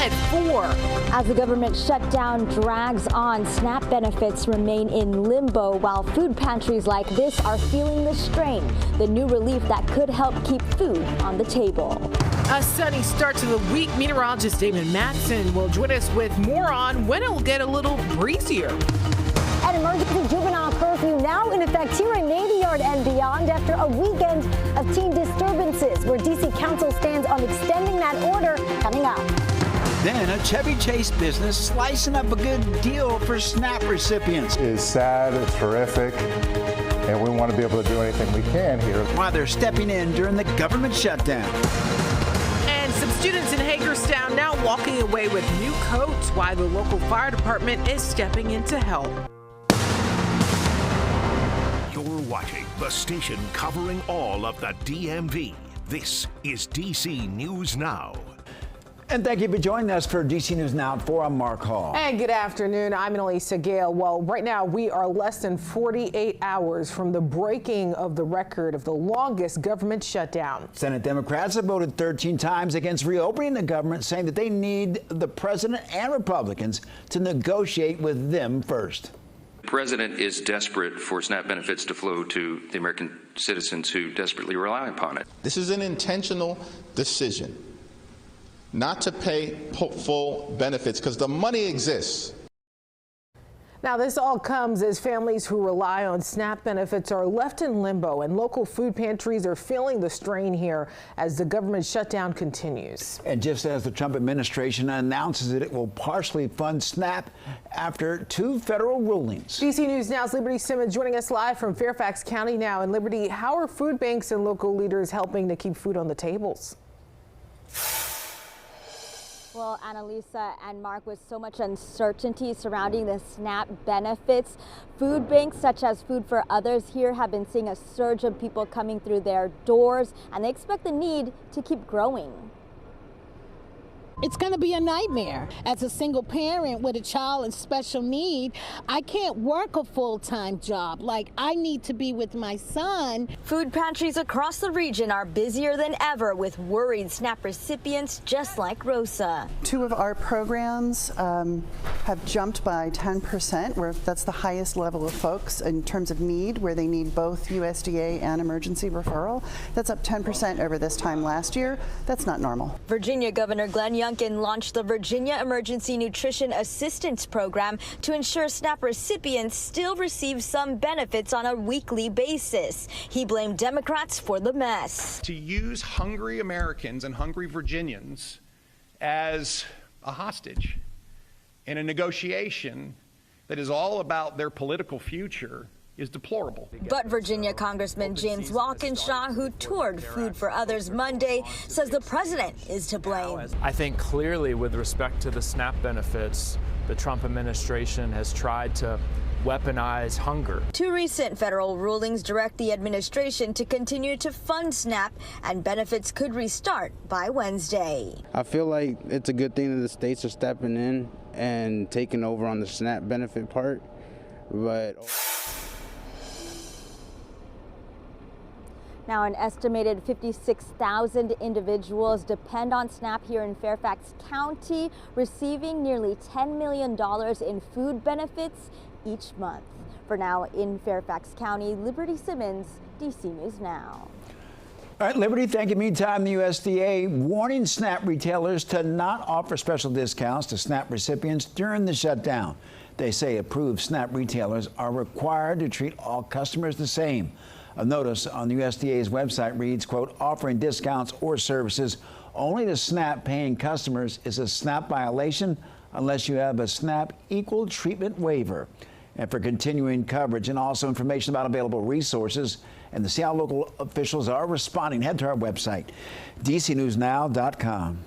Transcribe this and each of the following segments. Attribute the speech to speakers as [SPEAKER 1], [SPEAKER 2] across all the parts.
[SPEAKER 1] at 4.
[SPEAKER 2] As the government shutdown drags on, SNAP benefits remain in limbo while food pantries like this are feeling the strain. The new relief that could help keep food on the table.
[SPEAKER 1] A sunny start to the week. Meteorologist David Matson will join us with more on when it will get a little breezier.
[SPEAKER 3] An emergency juvenile curfew now in effect here in Navy Yard and beyond after a weekend of teen disturbances, where D.C. Council stands on extending that order coming up.
[SPEAKER 4] Then a Chevy Chase business slicing up a good deal for SNAP recipients.
[SPEAKER 5] It's sad, it's horrific, and we want to be able to do anything we can here.
[SPEAKER 4] While they're stepping in during the government shutdown.
[SPEAKER 1] And some students in Hagerstown now walking away with new coats while the local fire department is stepping in to help.
[SPEAKER 6] You're watching the station covering all of the DMV. This is DC News Now.
[SPEAKER 4] And thank you for joining us for DC News Now at 4. I'm Mark Hall.
[SPEAKER 1] And good afternoon. I'm Annalisa Gale. Well, right now we are less than 48 hours from the breaking of the record of the longest government shutdown.
[SPEAKER 4] Senate Democrats have voted 13 times against reopening the government, saying that they need the president and Republicans to negotiate with them first.
[SPEAKER 7] The president is desperate for SNAP benefits to flow to the American citizens who desperately rely upon it.
[SPEAKER 8] This is an intentional decision not to pay full benefits because the money exists.
[SPEAKER 1] Now, this all comes as families who rely on SNAP benefits are left in limbo, and local food pantries are feeling the strain here as the government shutdown continues.
[SPEAKER 4] And just as the Trump administration announces that it will partially fund SNAP after 2 federal rulings.
[SPEAKER 1] DC News Now's Liberty Simmons joining us live from Fairfax County now. And Liberty, how are food banks and local leaders helping to keep food on the tables?
[SPEAKER 2] Well, Annalisa and Mark, with so much uncertainty surrounding the SNAP benefits, food banks such as Food for Others here have been seeing a surge of people coming through their doors, and they expect the need to keep growing.
[SPEAKER 9] It's going to be a nightmare. As a single parent with a child in special need, I can't work a full-time job. Like, I need to be with my son.
[SPEAKER 2] Food pantries across the region are busier than ever with worried SNAP recipients just like Rosa.
[SPEAKER 10] 2 of our programs have jumped by 10%, where that's the highest level of folks in terms of need, where they need both USDA and emergency referral. That's up 10% over this time last year. That's not normal.
[SPEAKER 2] Virginia Governor Glenn Youngkin launched the Virginia Emergency Nutrition Assistance Program to ensure SNAP recipients still receive some benefits on a weekly basis. He blamed Democrats for the mess.
[SPEAKER 11] To use hungry Americans and hungry Virginians as a hostage in a negotiation that is all about their political future is deplorable.
[SPEAKER 2] But Virginia Congressman James Walkinshaw, who toured Food for Others Monday, says the president is to blame.
[SPEAKER 12] I think clearly with respect to the SNAP benefits, the Trump administration has tried to weaponize hunger.
[SPEAKER 2] 2 recent federal rulings direct the administration to continue to fund SNAP, and benefits could restart by Wednesday.
[SPEAKER 13] I feel like it's a good thing that the states are stepping in and taking over on the SNAP benefit part, but
[SPEAKER 2] Now, an estimated 56,000 individuals depend on SNAP here in Fairfax County, receiving nearly $10 million in food benefits each month. For now, in Fairfax County, Liberty Simmons, DC News Now.
[SPEAKER 4] All right, Liberty, thank you. Meantime, the USDA warning SNAP retailers to not offer special discounts to SNAP recipients during the shutdown. They say approved SNAP retailers are required to treat all customers the same. A notice on the USDA's website reads, quote, offering discounts or services only to SNAP paying customers is a SNAP violation unless you have a SNAP equal treatment waiver. And for continuing coverage and also information about available resources and to see how local officials are responding, head to our website, dcnewsnow.com.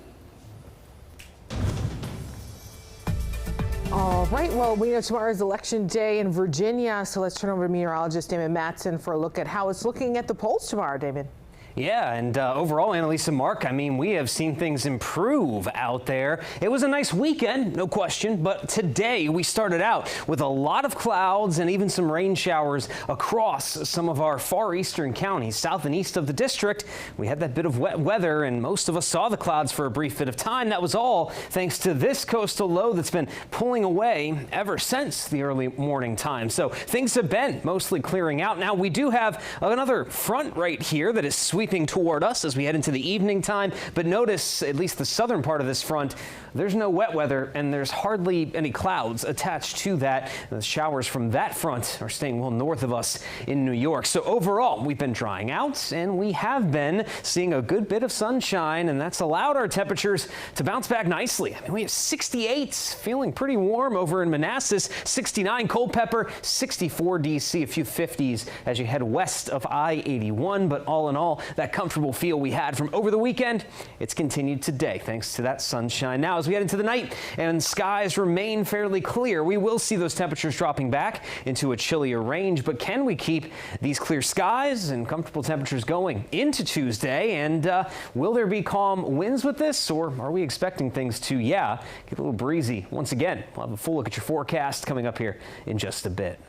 [SPEAKER 1] All right, well, we know tomorrow is election day in Virginia, so let's turn over to meteorologist Damon Matson for a look at how it's looking at the polls tomorrow, Damon.
[SPEAKER 14] Yeah, and overall, Annalisa, Mark, I mean, we have seen things improve out there. It was a nice weekend, no question, but today we started out with a lot of clouds and even some rain showers across some of our far eastern counties, south and east of the district. We had that bit of wet weather, and most of us saw the clouds for a brief bit of time. That was all thanks to this coastal low that's been pulling away ever since the early morning time. So things have been mostly clearing out. Now, we do have another front right here that is sweeping toward us as we head into the evening time. But notice, at least the southern part of this front, there's no wet weather and there's hardly any clouds attached to that. The showers from that front are staying well north of us in New York. So overall, we've been drying out and we have been seeing a good bit of sunshine, and that's allowed our temperatures to bounce back nicely. I mean, we have 68, feeling pretty warm over in Manassas, 69 Culpeper, 64 DC, a few 50s as you head west of I-81. But all in all, that comfortable feel we had from over the weekend, it's continued today thanks to that sunshine. Now, as we head into the night and skies remain fairly clear, we will see those temperatures dropping back into a chillier range. But can we keep these clear skies and comfortable temperatures going into Tuesday? And will there be calm winds with this, or are we expecting things to, get a little breezy? Once again, we'll have a full look at your forecast coming up here in just a bit.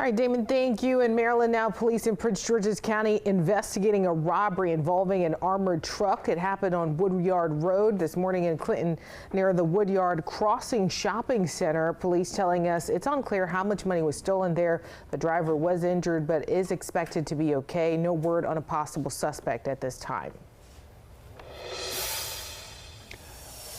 [SPEAKER 1] All right, Damon, thank you. In Maryland now, police in Prince George's County investigating a robbery involving an armored truck. It happened on Woodyard Road this morning in Clinton near the Woodyard Crossing Shopping Center. Police telling us it's unclear how much money was stolen there. The driver was injured but is expected to be okay. No word on a possible suspect at this time.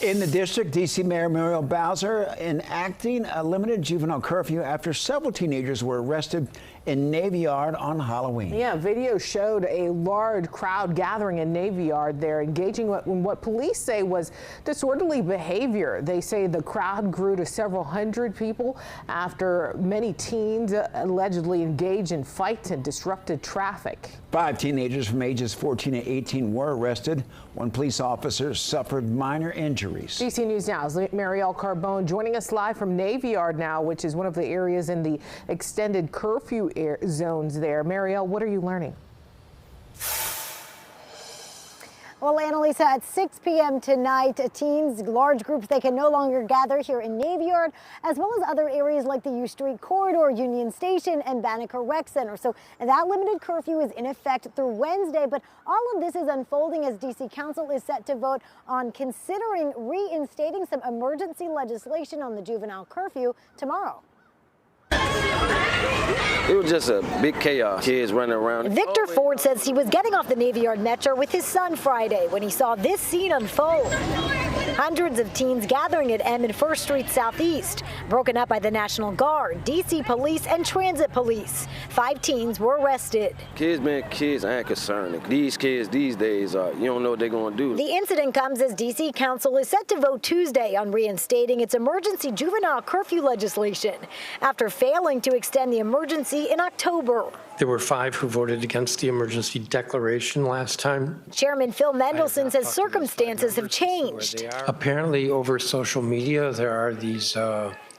[SPEAKER 4] In the district, D.C. Mayor Muriel Bowser enacting a limited juvenile curfew after several teenagers were arrested in Navy Yard on Halloween.
[SPEAKER 1] Yeah, video showed a large crowd gathering in Navy Yard there, engaging in what police say was disorderly behavior. They say the crowd grew to several hundred people after many teens allegedly engaged in fights and disrupted traffic.
[SPEAKER 4] 5 teenagers from ages 14 to 18 were arrested. 1 police officer suffered minor injuries.
[SPEAKER 1] DC News Now's Marielle Carbone joining us live from Navy Yard now, which is one of the areas in the extended curfew zones there. Marielle, what are you learning?
[SPEAKER 3] Well, Annalisa, at 6 p.m. tonight, teens, large groups, they can no longer gather here in Navy Yard, as well as other areas like the U Street Corridor, Union Station, and Banneker Rec Center. So that limited curfew is in effect through Wednesday, but all of this is unfolding as D.C. Council is set to vote on considering reinstating some emergency legislation on the juvenile curfew tomorrow.
[SPEAKER 15] It was just a big chaos. Kids running around.
[SPEAKER 3] Victor Ford says he was getting off the Navy Yard Metro with his son Friday when he saw this scene unfold. Hundreds of teens gathering at M and 1st Street Southeast, broken up by the National Guard, D.C. Police, and Transit Police. 5 teens were arrested.
[SPEAKER 15] Kids being kids, I ain't concerned. These kids these days, you don't know what they're going to do.
[SPEAKER 3] The incident comes as D.C. Council is set to vote Tuesday on reinstating its emergency juvenile curfew legislation after failing to extend the emergency in October.
[SPEAKER 16] There were 5 who voted against the emergency declaration last time.
[SPEAKER 3] Chairman Phil Mendelson says circumstances have changed.
[SPEAKER 16] Apparently, over social media, there are these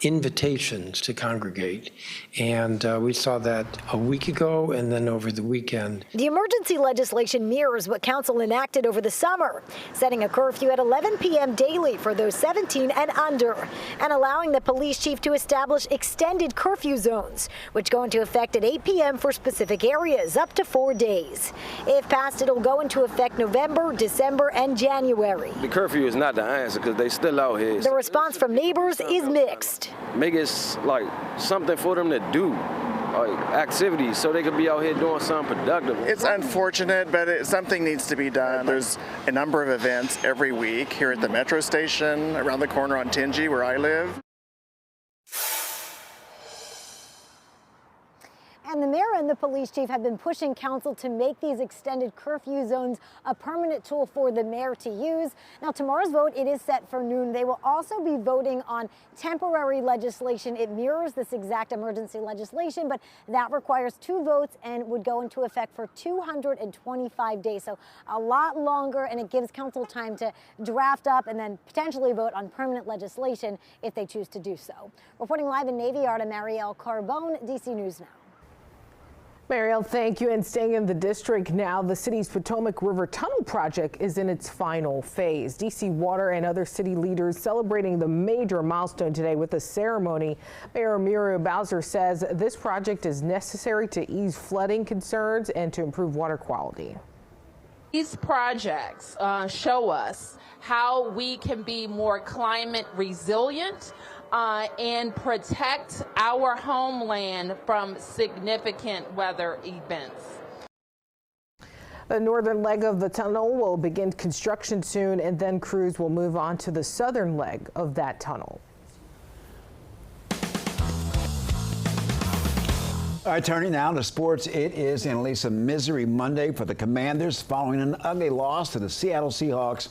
[SPEAKER 16] invitations to congregate, and we saw that a week ago and then over the weekend.
[SPEAKER 3] The emergency legislation mirrors what council enacted over the summer, setting a curfew at 11 p.m. daily for those 17 and under, and allowing the police chief to establish extended curfew zones, which go into effect at 8 p.m. for specific areas, up to 4 days. If passed, it'll go into effect November, December, and January.
[SPEAKER 15] The curfew is not the answer because they still out here.
[SPEAKER 3] The response from neighbors is mixed.
[SPEAKER 15] Make it like something for them to do, like activities, so they could be out here doing something productive.
[SPEAKER 17] It's unfortunate, but something needs to be done. There's a number of events every week here at the Metro Station, around the corner on Tingy, where I live.
[SPEAKER 3] And the mayor and the police chief have been pushing council to make these extended curfew zones a permanent tool for the mayor to use. Now, tomorrow's vote, it is set for noon. They will also be voting on temporary legislation. It mirrors this exact emergency legislation, but that requires 2 votes and would go into effect for 225 days. So a lot longer, and it gives council time to draft up and then potentially vote on permanent legislation if they choose to do so. Reporting live in Navy Yard, I'm Marielle Carbone, DC News Now.
[SPEAKER 1] Mariel, thank you. And staying in the district now, the city's Potomac River Tunnel project is in its final phase. DC Water and other city leaders celebrating the major milestone today with a ceremony. Mayor Muriel Bowser says this project is necessary to ease flooding concerns and to improve water quality.
[SPEAKER 18] These projects show us how we can be more climate resilient and protect our homeland from significant weather events.
[SPEAKER 1] The northern leg of the tunnel will begin construction soon, and then crews will move on to the southern leg of that tunnel.
[SPEAKER 4] All right, turning now to sports. It is Annalisa Misery Monday for the Commanders following an ugly loss to the Seattle Seahawks,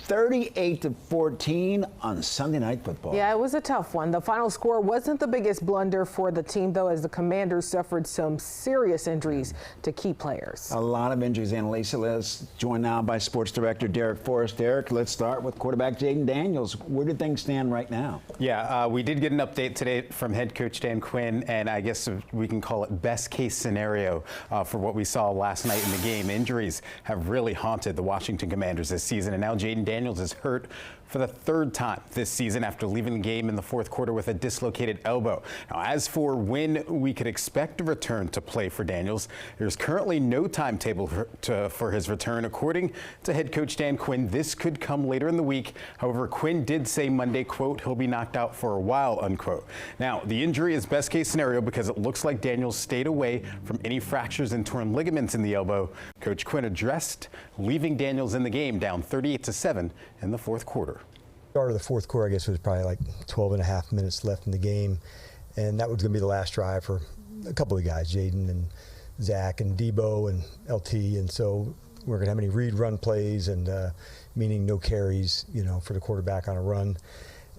[SPEAKER 4] 38-14 on Sunday Night Football.
[SPEAKER 1] Yeah, it was a tough one. The final score wasn't the biggest blunder for the team, though, as the Commanders suffered some serious injuries to key players.
[SPEAKER 4] A lot of injuries, Annalisa. Let's join now by Sports Director Derek Forrest. Derek, let's start with quarterback Jayden Daniels. Where do things stand right now?
[SPEAKER 19] Yeah, we did get an update today from head coach Dan Quinn, and I guess we can call it best case scenario for what we saw last night in the game. Injuries have really haunted the Washington Commanders this season, and now Jayden Daniels is hurt for the third time this season after leaving the game in the fourth quarter with a dislocated elbow. Now, as for when we could expect a return to play for Daniels, there's currently no timetable for his return. According to head coach Dan Quinn, this could come later in the week. However, Quinn did say Monday, quote, he'll be knocked out for a while, unquote. Now, the injury is best case scenario because it looks like Daniels stayed away from any fractures and torn ligaments in the elbow. Coach Quinn addressed leaving Daniels in the game down 38-7 in the fourth quarter.
[SPEAKER 20] Start of the fourth quarter, I guess, was probably like 12 and a half minutes left in the game. And that was going to be the last drive for a couple of guys, Jayden and Zach and Debo and LT. And so we're going to have any read run plays and meaning no carries, you know, for the quarterback on a run.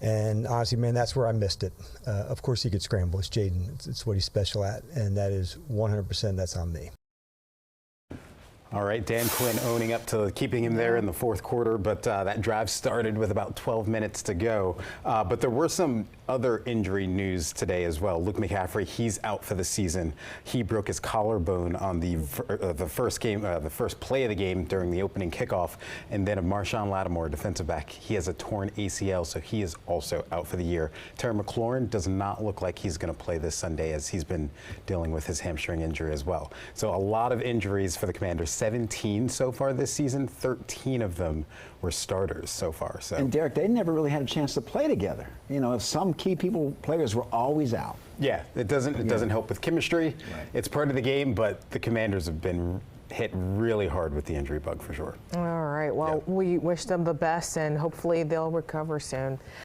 [SPEAKER 20] And honestly, man, that's where I missed it. Of course, he could scramble. It's Jayden. It's what he's special at. And that is 100% that's on me.
[SPEAKER 19] All right, Dan Quinn owning up to keeping him there in the fourth quarter, but that drive started with about 12 minutes to go. But there were some other injury news today as well. Luke McCaffrey, he's out for the season. He broke his collarbone on the first play of the game during the opening kickoff. And then of Marshawn Lattimore, defensive back, he has a torn ACL, so he is also out for the year. Terry McLaurin does not look like he's going to play this Sunday, as he's been dealing with his hamstring injury as well. So a lot of injuries for the Commanders. 17 so far this season, 13 of them were starters so far. So.
[SPEAKER 4] And Derek, they never really had a chance to play together. You know, some key players were always out.
[SPEAKER 19] Yeah, it doesn't help with chemistry. Right. It's part of the game, but the Commanders have been hit really hard with the injury bug for sure.
[SPEAKER 1] All right, well, we wish them the best and hopefully they'll recover soon.